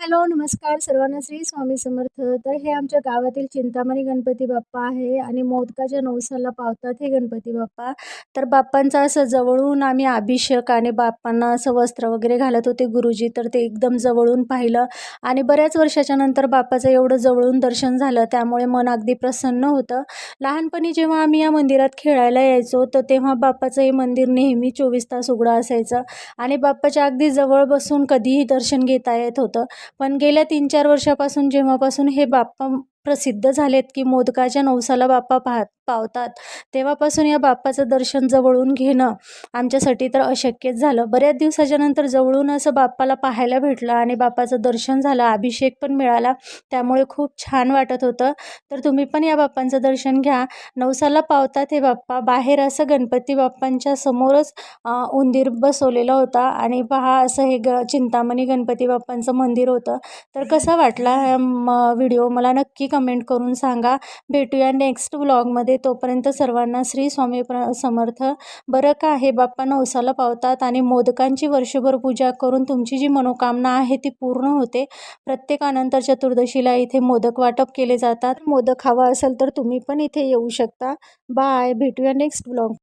Hello, नमस्कार सर्वांना. श्री स्वामी समर्थ. तर हे आमच्या गावातील चिंतामणी गणपती बाप्पा आहे आणि मोदकाच्या नवसाला पावतात हे गणपती बाप्पा. तर बाप्पांचा असं जवळून आम्ही अभिषेक आणि बाप्पांना असं वस्त्र वगैरे घालत होते गुरुजी, तर ते एकदम जवळून पाहिलं आणि बऱ्याच वर्षाच्या नंतर बाप्पाचं एवढं जवळून दर्शन झालं, त्यामुळे मन अगदी प्रसन्न होतं. लहानपणी जेव्हा आम्ही या मंदिरात खेळायला यायचो, तर तेव्हा बाप्पाचं हे मंदिर नेहमी 24 तास उघडं असायचं आणि बाप्पाच्या अगदी जवळ बसून कधीही दर्शन घेता येत होतं. पण गेल्या 3-4 वर्षापासून जेव्हापासून हे बाप्पा प्रसिद्ध झालेत, की मोदकाच्या नवसाला बाप्पा पावतात, तेव्हापासून या बाप्पाचं दर्शन जवळून घेणं आमच्यासाठी तर अशक्यच झालं. बऱ्याच दिवसाच्या नंतर जवळून असं बाप्पाला पाहायला भेटलं आणि बाप्पाचं दर्शन झालं, अभिषेक पण मिळाला, त्यामुळे खूप छान वाटत होतं. तर तुम्ही पण या बाप्पांचं दर्शन घ्या. नवसाला पावतात हे बाप्पा. बाहेर असं गणपती बाप्पांच्या समोरच उंदीर बसवलेला होता आणि पहा असं हे चिंतामणी गणपती बाप्पांचं मंदिर होतं. तर कसा वाटला हा व्हिडिओ मला नक्की कमेंट करून सांगा. भेटूया नेक्स्ट व्लॉगमध्ये. तोपर्यंत सर्वांना श्री स्वामी समर्थ. बरं का, हे बाप्पा नवसाला पावतात आणि मोदकांची वर्षभर पूजा करून तुमची जी मनोकामना आहे ती पूर्ण होते. प्रत्येक अनंत चतुर्दशीला इथे मोदक वाटप केले जातात. मोदक हवा असेल तर तुम्ही पण इथे येऊ शकता. बाय. भेटूया नेक्स्ट व्लॉग.